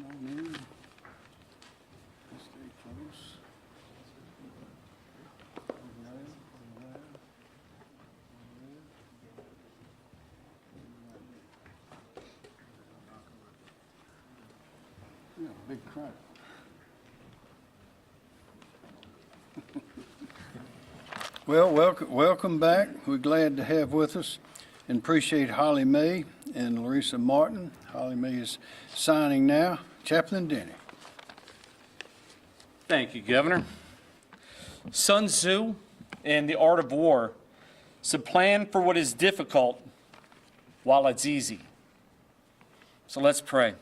on in. Stay close. Yeah, big crowd. Well, welcome back. We're glad to have with us and appreciate Holly May and Larissa Martin. Holly May is signing now. Chaplain Denny. Thank you, Governor. Sun Tzu and the Art of War said, plan for what is difficult while it's easy. So let's pray.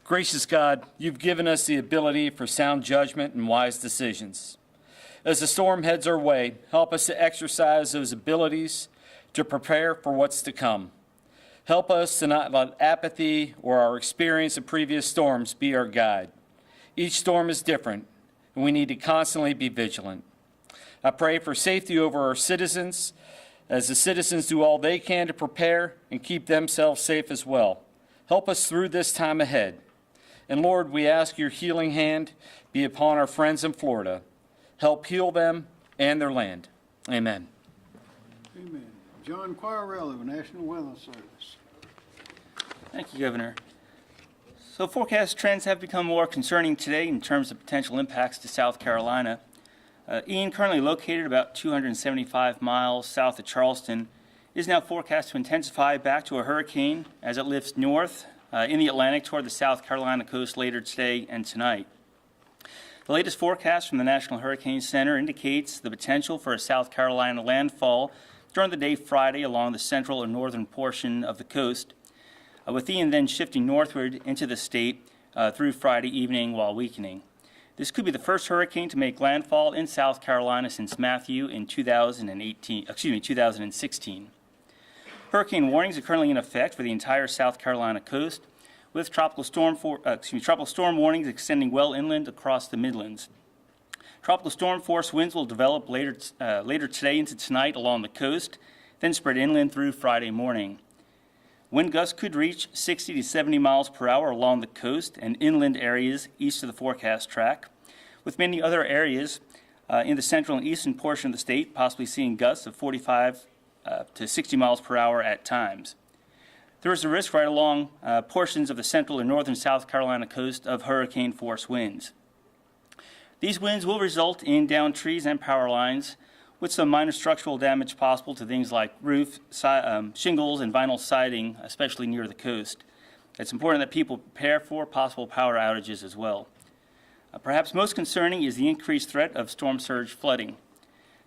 Gracious God, you've given us the ability for sound judgment and wise decisions. As the storm heads our way, help us to exercise those abilities to prepare for what's to come. Help us to not let apathy or our experience of previous storms be our guide. Each storm is different, and we need to constantly be vigilant. I pray for safety over our citizens, as the citizens do all they can to prepare and keep themselves safe as well. Help us through this time ahead. And Lord, we ask your healing hand be upon our friends in Florida. Help heal them and their land. Amen. Amen. John Quirello, National Weather Service. Thank you, Governor. So forecast trends have become more concerning today in terms of potential impacts to South Carolina. Ian, currently located about 275 miles south of Charleston, is now forecast to intensify back to a hurricane as it lifts north in the Atlantic toward the South Carolina coast later today and tonight. The latest forecast from the National Hurricane Center indicates the potential for a South Carolina landfall during the day Friday along the central and northern portion of the coast, with Ian then shifting northward into the state through Friday evening while weakening. This could be the first hurricane to make landfall in South Carolina since Matthew in 2016. Hurricane warnings are currently in effect for the entire South Carolina coast, with tropical storm warnings extending well inland across the Midlands. Tropical storm force winds will develop later today into tonight along the coast, then spread inland through Friday morning. Wind gusts could reach 60 to 70 miles per hour along the coast and inland areas east of the forecast track, with many other areas in the central and eastern portion of the state possibly seeing gusts of 45 to 60 miles per hour at times. There is a risk right along portions of the central and northern South Carolina coast of hurricane force winds. These winds will result in downed trees and power lines, with some minor structural damage possible to things like roof, shingles, and vinyl siding, especially near the coast. It's important that people prepare for possible power outages as well. Perhaps most concerning is the increased threat of storm surge flooding.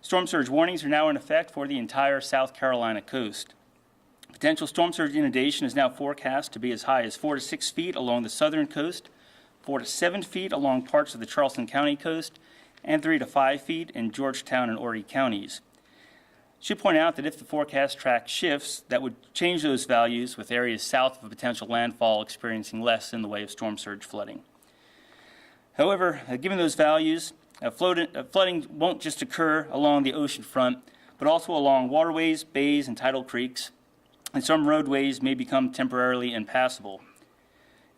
Storm surge warnings are now in effect for the entire South Carolina coast. Potential storm surge inundation is now forecast to be as high as 4 to 6 feet along the southern coast, 4 to 7 feet along parts of the Charleston County coast, and 3 to 5 feet in Georgetown and Horry counties. Should point out that if the forecast track shifts, that would change those values, with areas south of a potential landfall experiencing less in the way of storm surge flooding. However, given those values, flooding won't just occur along the ocean front, but also along waterways, bays, and tidal creeks, and some roadways may become temporarily impassable.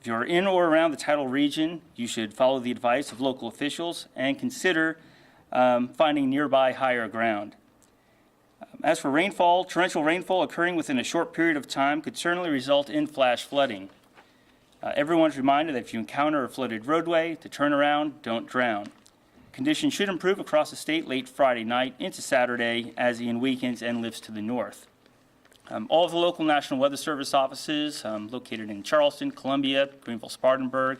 If you're in or around the tidal region, you should follow the advice of local officials and consider finding nearby higher ground. As for rainfall, torrential rainfall occurring within a short period of time could certainly result in flash flooding. Everyone's reminded that if you encounter a flooded roadway, to turn around, don't drown. Conditions should improve across the state late Friday night into Saturday as Ian weakens and lifts to the north. All of the local National Weather Service offices located in Charleston, Columbia, Greenville, Spartanburg,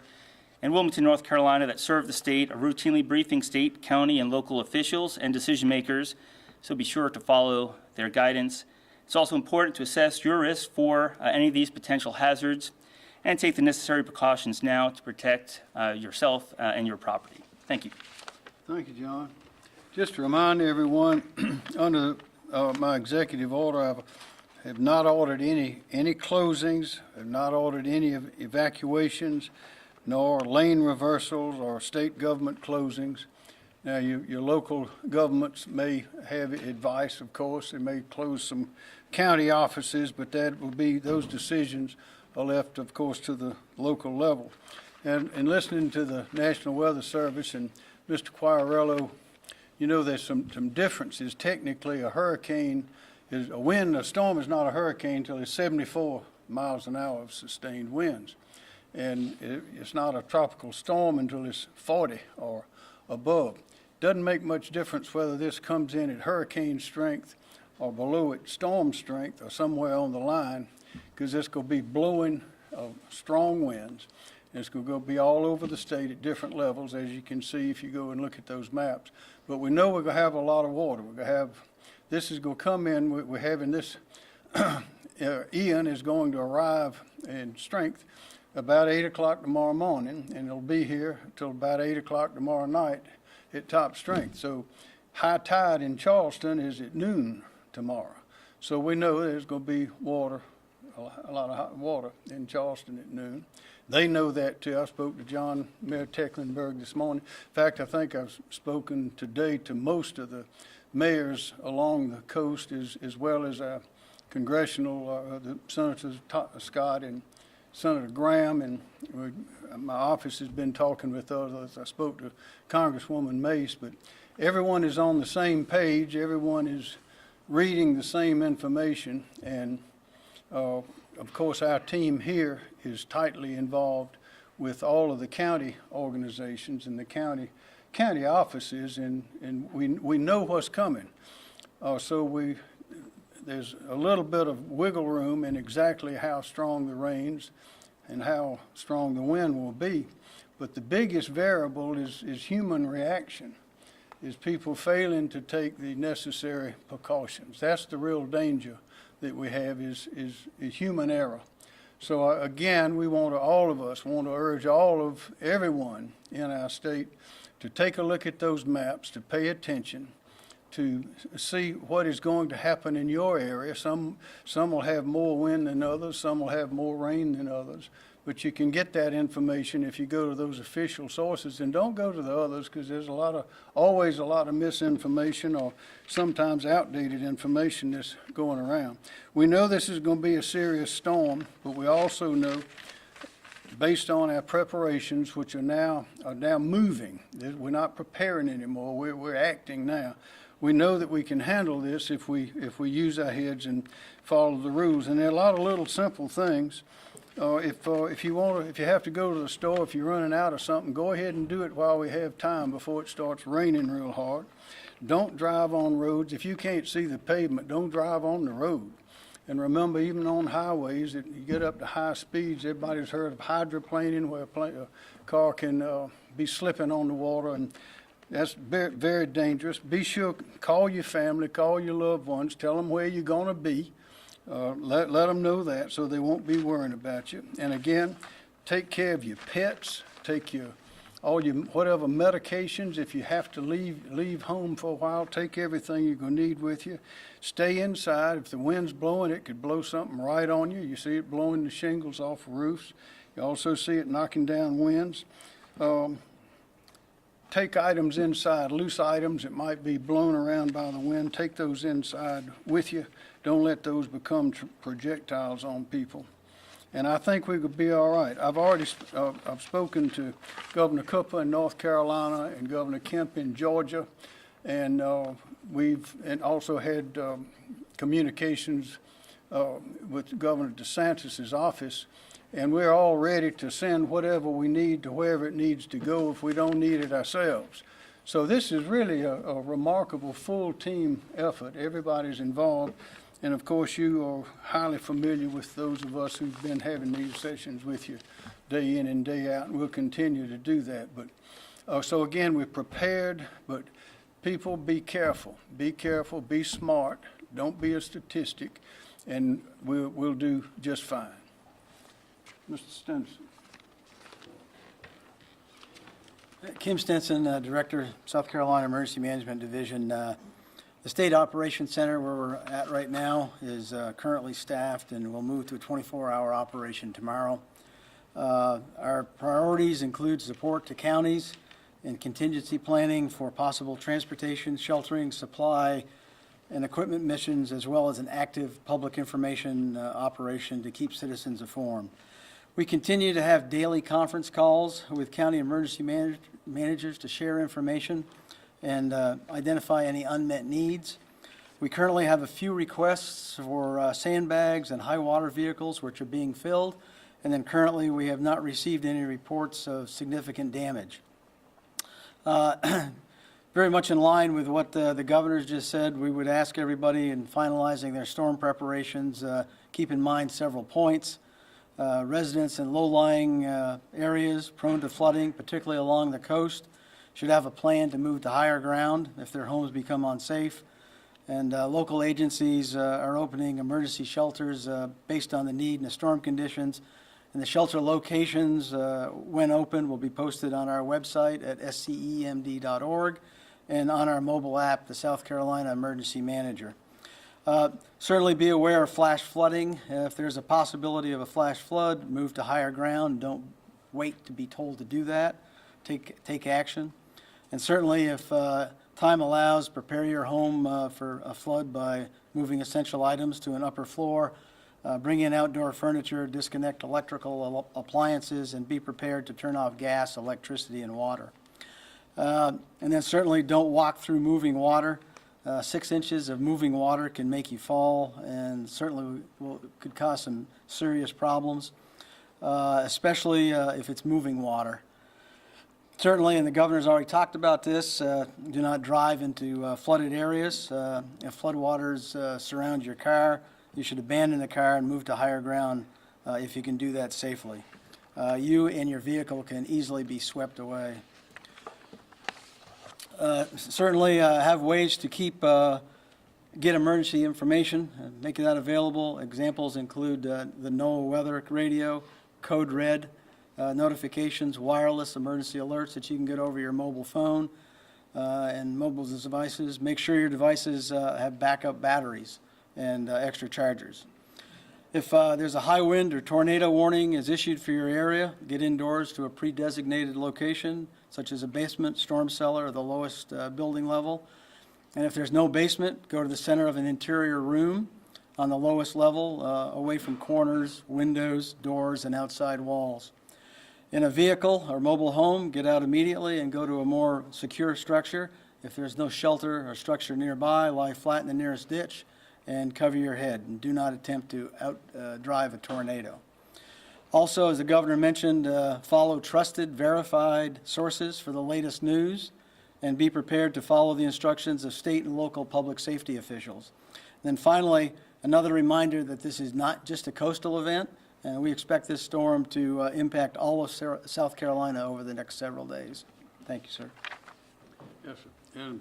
and Wilmington, North Carolina that serve the state are routinely briefing state, county, and local officials and decision makers, so be sure to follow their guidance. It's also important to assess your risk for any of these potential hazards and take the necessary precautions now to protect yourself and your property. Thank you. Thank you, John. Just to remind everyone, under my executive order, I have not ordered any closings, have not ordered any evacuations, nor lane reversals or state government closings. Now, your local governments may have advice, of course. They may close some county offices, but that will be, those decisions are left, of course, to the local level. And listening to the National Weather Service and Mr. Quirello, you know, there's some differences. Technically, a hurricane is a storm is not a hurricane until it's 74 miles an hour of sustained winds. And it's not a tropical storm until it's 40 or above. Doesn't make much difference whether this comes in at hurricane strength or below it storm strength or somewhere on the line, because it's going to be blowing strong winds. And it's going to be all over the state at different levels, as you can see if you go and look at those maps. But we know we're going to have a lot of water. We're going to have, this is going to come in, we're having this, Ian is going to arrive in strength about 8 o'clock tomorrow morning, and it'll be here till about 8 o'clock tomorrow night at top strength. So high tide in Charleston is at noon tomorrow. So we know there's going to be water, a lot of hot water in Charleston at noon. They know that too. I spoke to John Mayor Tecklenburg this morning. In fact, I think I've spoken today to most of the mayors along the coast, as well as our congressional, the Senators Scott and Senator Graham, and my office has been talking with others. I spoke to Congresswoman Mace, but everyone is on the same page. Everyone is reading the same information, and of course, our team here is tightly involved with all of the county organizations and the county offices, and we know what's coming. So there's a little bit of wiggle room in exactly how strong the rains and how strong the wind will be. But the biggest variable is human reaction, is people failing to take the necessary precautions. That's the real danger that we have, is human error. So again, all of us want to urge everyone in our state to take a look at those maps, to pay attention, to see what is going to happen in your area. Some will have more wind than others, some will have more rain than others, but you can get that information if you go to those official sources, and don't go to the others, because there's always a lot of misinformation or sometimes outdated information that's going around. We know this is going to be a serious storm, but we also know, based on our preparations, which are now moving, we're not preparing anymore, we're acting now. We know that we can handle this if we use our heads and follow the rules. And there are a lot of little simple things. If you have to go to the store, if you're running out of something, go ahead and do it while we have time before it starts raining real hard. Don't drive on roads. If you can't see the pavement, don't drive on the road. And remember, even on highways, that you get up to high speeds, everybody's heard of hydroplaning, where a car can be slipping on the water, and that's very, very dangerous. Be sure, call your family, call your loved ones, tell them where you're going to be. Let them know that, so they won't be worrying about you. And again, take care of your pets. Take all your whatever medications. If you have to leave home for a while, take everything you're going to need with you. Stay inside. If the wind's blowing, it could blow something right on you. You see it blowing the shingles off roofs. You also see it knocking down winds. Take items inside, loose items that might be blown around by the wind. Take those inside with you. Don't let those become projectiles on people. And I think we could be all right. I've spoken to Governor Cooper in North Carolina and Governor Kemp in Georgia, and we've also had communications with Governor DeSantis' office. And we're all ready to send whatever we need to wherever it needs to go if we don't need it ourselves. So this is really a remarkable full team effort. Everybody's involved. And of course, you are highly familiar with those of us who've been having these sessions with you day in and day out, and we'll continue to do that. But so again, we're prepared, but people, be careful. Be careful, be smart. Don't be a statistic, and we'll do just fine. Mr. Stinson. Kim Stinson, Director, South Carolina Emergency Management Division. The State Operations Center, where we're at right now, is currently staffed, and we'll move to a 24-hour operation tomorrow. Our priorities include support to counties and contingency planning for possible transportation, sheltering, supply, and equipment missions, as well as an active public information operation to keep citizens informed. We continue to have daily conference calls with county emergency managers to share information and identify any unmet needs. We currently have a few requests for sandbags and high water vehicles which are being filled, and then currently we have not received any reports of significant damage. Very much in line with what the governor's just said, we would ask everybody in finalizing their storm preparations, keep in mind several points. Residents in low-lying areas prone to flooding, particularly along the coast, should have a plan to move to higher ground if their homes become unsafe. And local agencies are opening emergency shelters based on the need and the storm conditions. And the shelter locations, when open, will be posted on our website at scemd.org and on our mobile app, the South Carolina Emergency Manager. Certainly be aware of flash flooding. If there's a possibility of a flash flood, move to higher ground. Don't wait to be told to do that. Take action. And certainly if time allows, prepare your home for a flood by moving essential items to an upper floor. Bring in outdoor furniture, disconnect electrical appliances, and be prepared to turn off gas, electricity, and water. And then certainly don't walk through moving water. 6 inches of moving water can make you fall and certainly could cause some serious problems, especially if it's moving water. Certainly, and the governor's already talked about this, do not drive into flooded areas. If floodwaters surround your car, you should abandon the car and move to higher ground if you can do that safely. You and your vehicle can easily be swept away. Certainly have ways to get emergency information, make that available. Examples include the NOAA weather radio, code red, notifications, wireless emergency alerts that you can get over your mobile phone and mobile devices. Make sure your devices have backup batteries and extra chargers. If there's a high wind or tornado warning is issued for your area, get indoors to a pre-designated location, such as a basement, storm cellar, or the lowest building level. And if there's no basement, go to the center of an interior room on the lowest level, away from corners, windows, doors, and outside walls. In a vehicle or mobile home, get out immediately and go to a more secure structure. If there's no shelter or structure nearby, lie flat in the nearest ditch and cover your head, and do not attempt to drive a tornado. Also, as the governor mentioned, follow trusted, verified sources for the latest news, and be prepared to follow the instructions of state and local public safety officials. And then finally, another reminder that this is not just a coastal event, and we expect this storm to impact all of South Carolina over the next several days. Thank you, sir. Yes, sir. And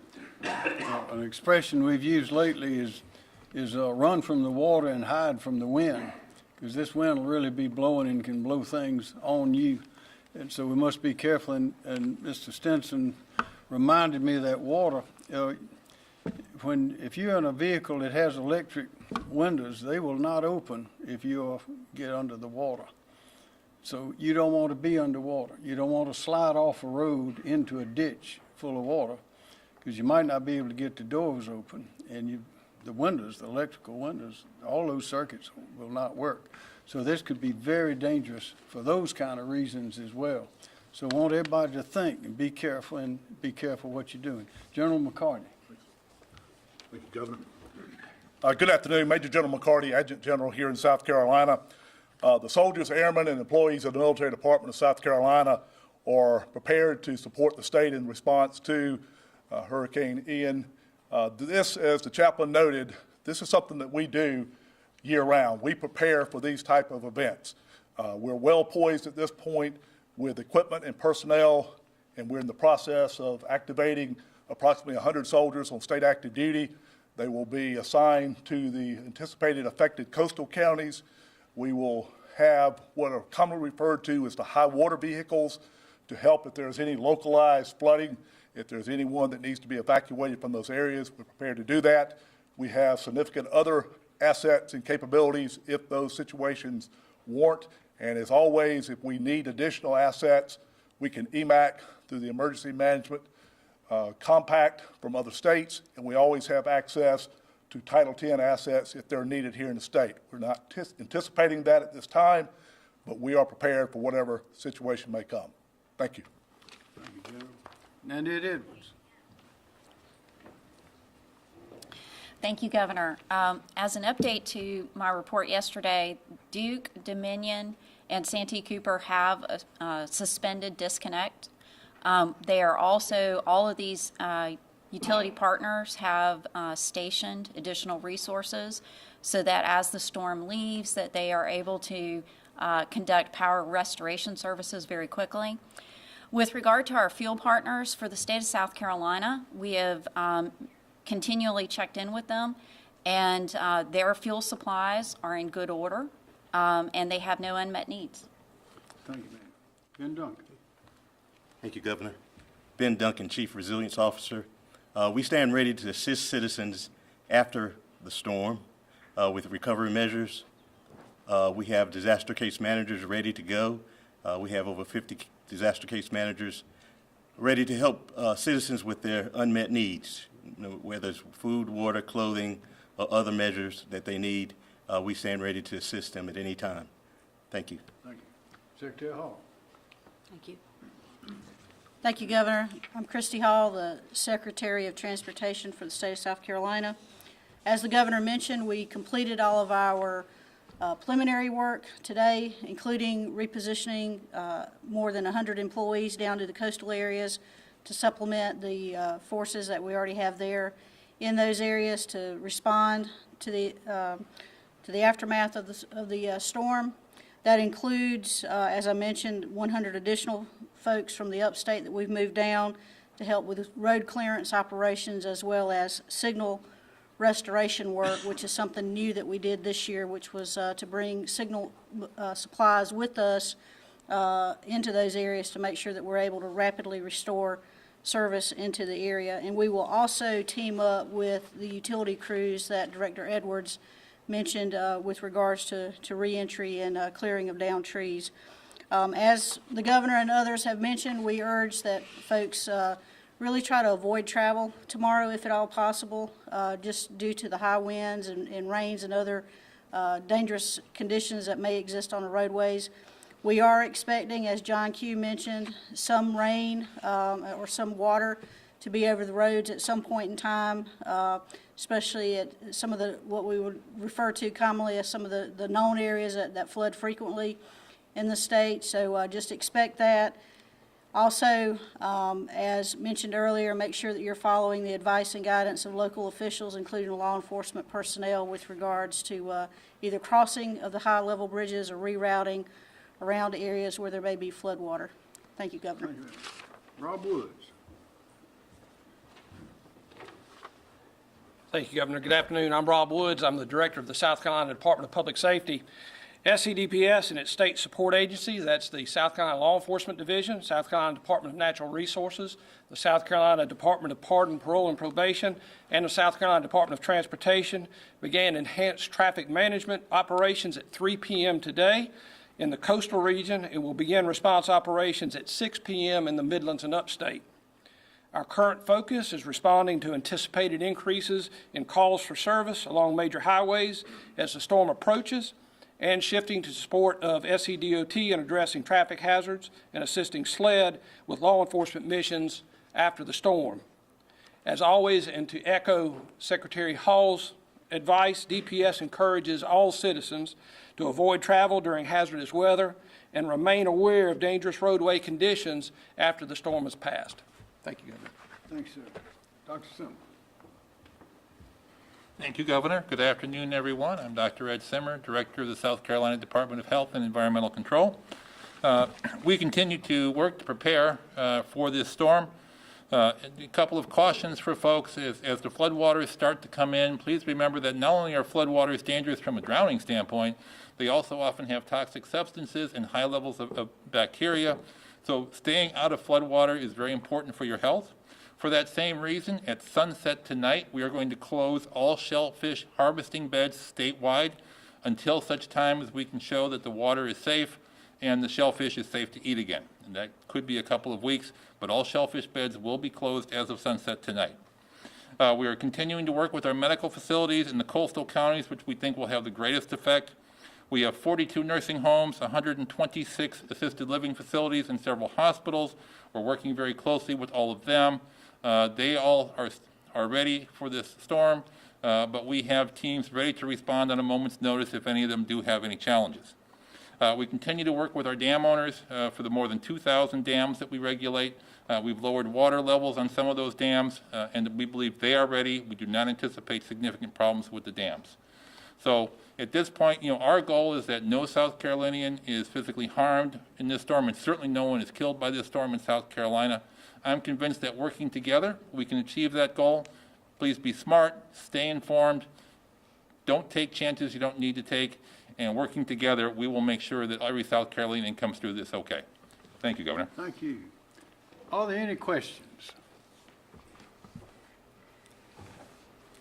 an expression we've used lately is run from the water and hide from the wind, because this wind will really be blowing and can blow things on you. And so we must be careful, and Mr. Stinson reminded me of that water. If you're in a vehicle that has electric windows, they will not open if you get under the water. So you don't want to be underwater. You don't want to slide off a road into a ditch full of water, because you might not be able to get the doors open, and the windows, the electrical windows, all those circuits will not work. So this could be very dangerous for those kind of reasons as well. So I want everybody to think and be careful what you're doing. General McCartney. Thank you, Governor. Good afternoon, Major General McCarty, Adjutant General here in South Carolina. The soldiers, airmen, and employees of the Military Department of South Carolina are prepared to support the state in response to Hurricane Ian. This, as the chaplain noted, this is something that we do year-round. We prepare for these type of events. We're well poised at this point with equipment and personnel, and we're in the process of activating approximately 100 soldiers on state active duty. They will be assigned to the anticipated affected coastal counties. We will have what are commonly referred to as the high water vehicles to help if there's any localized flooding. If there's anyone that needs to be evacuated from those areas, we're prepared to do that. We have significant other assets and capabilities if those situations warrant. And as always, if we need additional assets, we can EMAC through the emergency management compact from other states, and we always have access to Title X assets if they're needed here in the state. We're not anticipating that at this time, but we are prepared for whatever situation may come. Thank you. Thank you, General. Nanette Edwards. Thank you, Governor. As an update to my report yesterday, Duke, Dominion, and Santee Cooper have a suspended disconnect. They are also, all of these utility partners have stationed additional resources so that as the storm leaves, that they are able to conduct power restoration services very quickly. With regard to our fuel partners for the state of South Carolina, we have continually checked in with them, and their fuel supplies are in good order, and they have no unmet needs. Thank you, ma'am. Ben Duncan. Thank you, Governor. Ben Duncan, Chief Resilience Officer. We stand ready to assist citizens after the storm with recovery measures. We have disaster case managers ready to go. We have over 50 disaster case managers ready to help citizens with their unmet needs, whether it's food, water, clothing, or other measures that they need. We stand ready to assist them at any time. Thank you. Thank you. Secretary Hall. Thank you. Thank you, Governor. I'm Christy Hall, the Secretary of Transportation for the state of South Carolina. As the Governor mentioned, we completed all of our preliminary work today, including repositioning more than 100 employees down to the coastal areas to supplement the forces that we already have there in those areas to respond to the aftermath of the storm. That includes, as I mentioned, 100 additional folks from the upstate that we've moved down to help with road clearance operations as well as signal restoration work, which is something new that we did this year, which was to bring signal supplies with us into those areas to make sure that we're able to rapidly restore service into the area. And we will also team up with the utility crews that Director Edwards mentioned with regards to reentry and clearing of downed trees. As the Governor and others have mentioned, we urge that folks really try to avoid travel tomorrow if at all possible, just due to the high winds and rains and other dangerous conditions that may exist on the roadways. We are expecting, as John Q. mentioned, some rain or some water to be over the roads at some point in time, especially at some of what we would refer to commonly as some of the known areas that flood frequently in the state. So just expect that. Also, as mentioned earlier, make sure that you're following the advice and guidance of local officials, including law enforcement personnel, with regards to either crossing of the high-level bridges or rerouting around areas where there may be floodwater. Thank you, Governor. Thank you, ma'am. Rob Woods. Thank you, Governor. Good afternoon. I'm Rob Woods. I'm the Director of the South Carolina Department of Public Safety. SCDPS and its state support agencies, that's the South Carolina Law Enforcement Division, South Carolina Department of Natural Resources, the South Carolina Department of Pardon, Parole, and Probation, and the South Carolina Department of Transportation, began enhanced traffic management operations at 3 p.m. today in the coastal region and will begin response operations at 6 p.m. in the Midlands and Upstate. Our current focus is responding to anticipated increases in calls for service along major highways as the storm approaches, and shifting to support of SCDOT in addressing traffic hazards and assisting SLED with law enforcement missions after the storm. As always, and to echo Secretary Hall's advice, DPS encourages all citizens to avoid travel during hazardous weather and remain aware of dangerous roadway conditions after the storm has passed. Thank you, Governor. Thanks, sir. Dr. Simmer. Thank you, Governor. Good afternoon, everyone. I'm Dr. Ed Simmer, Director of the South Carolina Department of Health and Environmental Control. We continue to work to prepare for this storm. A couple of cautions for folks as the floodwaters start to come in. Please remember that not only are floodwaters dangerous from a drowning standpoint, they also often have toxic substances and high levels of bacteria. So staying out of floodwater is very important for your health. For that same reason, at sunset tonight, we are going to close all shellfish harvesting beds statewide until such time as we can show that the water is safe and the shellfish is safe to eat again. And that could be a couple of weeks, but all shellfish beds will be closed as of sunset tonight. We are continuing to work with our medical facilities in the coastal counties, which we think will have the greatest effect. We have 42 nursing homes, 126 assisted living facilities, and several hospitals. We're working very closely with all of them. They all are ready for this storm, but we have teams ready to respond on a moment's notice if any of them do have any challenges. We continue to work with our dam owners for the more than 2,000 dams that we regulate. We've lowered water levels on some of those dams, and we believe they are ready. We do not anticipate significant problems with the dams. So at this point, our goal is that no South Carolinian is physically harmed in this storm, and certainly no one is killed by this storm in South Carolina. I'm convinced that working together, we can achieve that goal. Please be smart, stay informed, don't take chances you don't need to take, and working together, we will make sure that every South Carolinian comes through this okay. Thank you, Governor. Thank you. Are there any questions?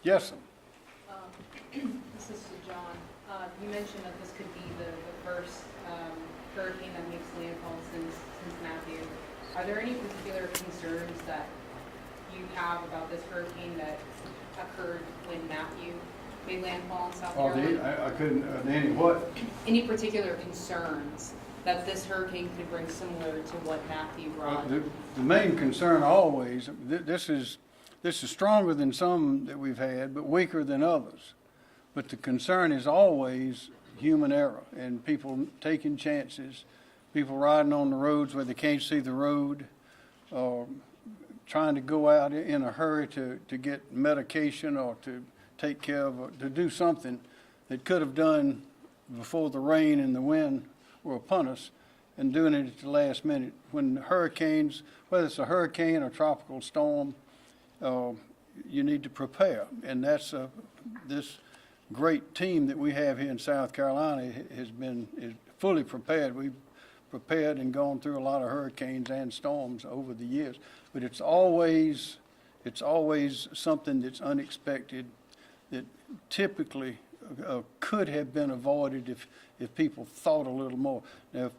Yes, sir. This is to John. You mentioned that this could be the first hurricane that makes landfall since Matthew. Are there any particular concerns that you have about this hurricane that occurred when Matthew made landfall in South Carolina? I couldn't, are there any what? Any particular concerns that this hurricane could bring similar to what Matthew brought? The main concern always, this is stronger than some that we've had, but weaker than others. But the concern is always human error and people taking chances, people riding on the roads where they can't see the road, or trying to go out in a hurry to get medication or to take care of, or to do something that could have done before the rain and the wind were upon us, and doing it at the last minute. When hurricanes, whether it's a hurricane or tropical storm, you need to prepare. And that's this great team that we have here in South Carolina is fully prepared. We've prepared and gone through a lot of hurricanes and storms over the years. But it's always something that's unexpected that typically could have been avoided if people thought a little more. Now,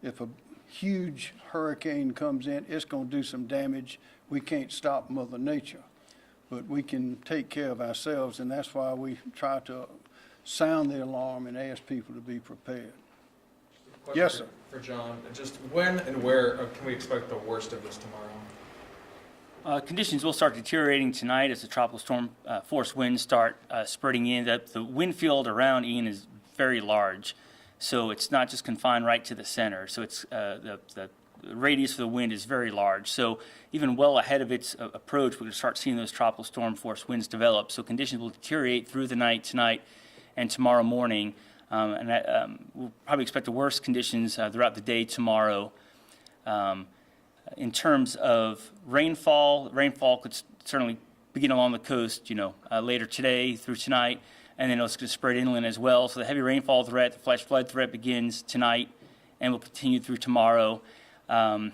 if a huge hurricane comes in, it's going to do some damage. We can't stop Mother Nature, but we can take care of ourselves, and that's why we try to sound the alarm and ask people to be prepared. Yes, sir. For John, just when and where can we expect the worst of this tomorrow? Conditions will start deteriorating tonight as the tropical storm force winds start spreading in. The wind field around Ian is very large, so it's not just confined right to the center. So it's the radius of the wind is very large. So even well ahead of its approach, we're going to start seeing those tropical storm force winds develop. So conditions will deteriorate through the night tonight and tomorrow morning. We'll probably expect the worst conditions throughout the day tomorrow. In terms of rainfall could certainly begin along the coast, later today through tonight, and then it's going to spread inland as well. So the heavy rainfall threat, the flash flood threat begins tonight and will continue through tomorrow. The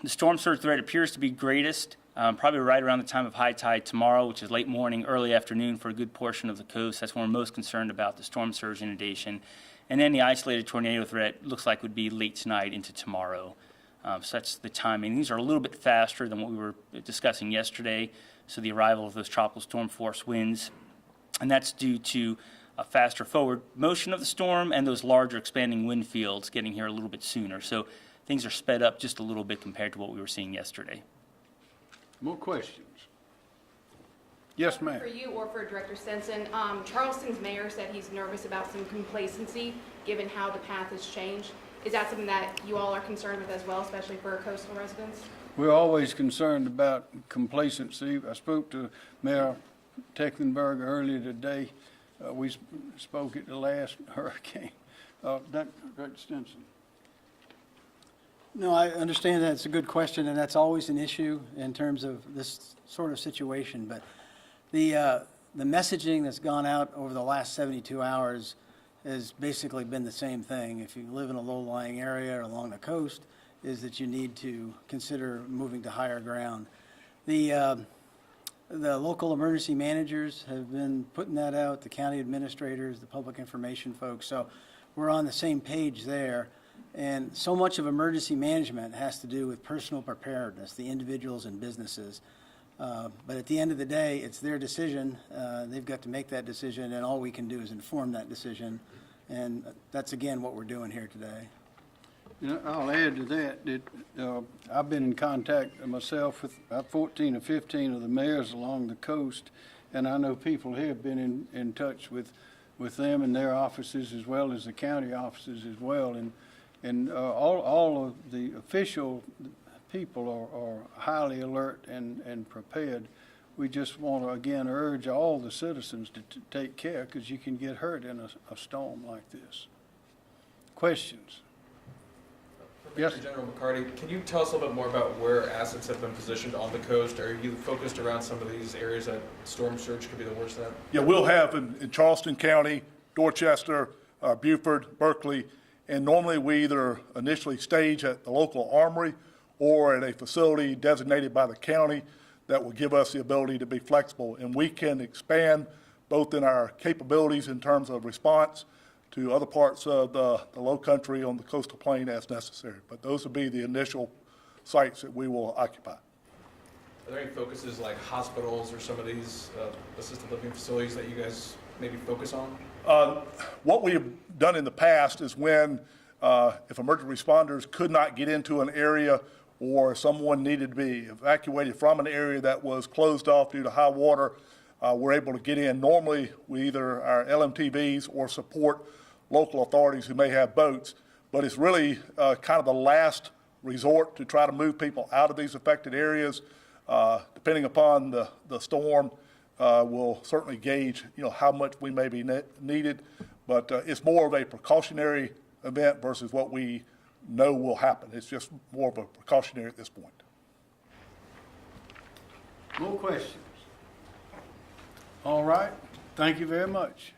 storm surge threat appears to be greatest probably right around the time of high tide tomorrow, which is late morning, early afternoon for a good portion of the coast. That's when we're most concerned about the storm surge inundation. And then the isolated tornado threat looks like would be late tonight into tomorrow. So that's the timing. These are a little bit faster than what we were discussing yesterday, so the arrival of those tropical storm force winds. And that's due to a faster forward motion of the storm and those larger expanding wind fields getting here a little bit sooner. So things are sped up just a little bit compared to what we were seeing yesterday. More questions? Yes, ma'am. For you or for Director Stenson, Charleston's mayor said he's nervous about some complacency given how the path has changed. Is that something that you all are concerned with as well, especially for coastal residents? We're always concerned about complacency. I spoke to Mayor Tecklenburg earlier today. We spoke at the last hurricane. Dr. Stinson. No, I understand that. It's a good question, and that's always an issue in terms of this sort of situation. But the messaging that's gone out over the last 72 hours has basically been the same thing. If you live in a low-lying area or along the coast, is that you need to consider moving to higher ground. The local emergency managers have been putting that out, the county administrators, the public information folks. So we're on the same page there. And so much of emergency management has to do with personal preparedness, the individuals and businesses. But at the end of the day, it's their decision. They've got to make that decision, and all we can do is inform that decision And that's, again, what we're doing here today. You know, I'll add to that, I've been in contact myself with about 14 or 15 of the mayors along the coast, and I know people here have been in touch with them and their offices as well as the county offices as well. And all of the official people are highly alert and prepared. We just want to, again, urge all the citizens to take care, because you can get hurt in a storm like this. Questions? Yes. General McCarty, can you tell us a little bit more about where assets have been positioned on the coast? Are you focused around some of these areas that storm surge could be the worst at? Yeah, we'll have in Charleston County, Dorchester, Beaufort, Berkeley, and normally we either initially stage at the local armory or at a facility designated by the county that will give us the ability to be flexible. And we can expand both in our capabilities in terms of response to other parts of the low country on the coastal plain as necessary. But those will be the initial sites that we will occupy. Are there any focuses like hospitals or some of these assisted living facilities that you guys maybe focus on? What we have done in the past is when, if emergency responders could not get into an area or someone needed to be evacuated from an area that was closed off due to high water, we're able to get in. Normally, we either our LMTVs or support local authorities who may have boats, but it's really kind of the last resort to try to move people out of these affected areas. Depending upon the storm, we'll certainly gauge, how much we may be needed, but it's more of a precautionary event versus what we know will happen. It's just more of a precautionary at this point. More questions? All right. Thank you very much.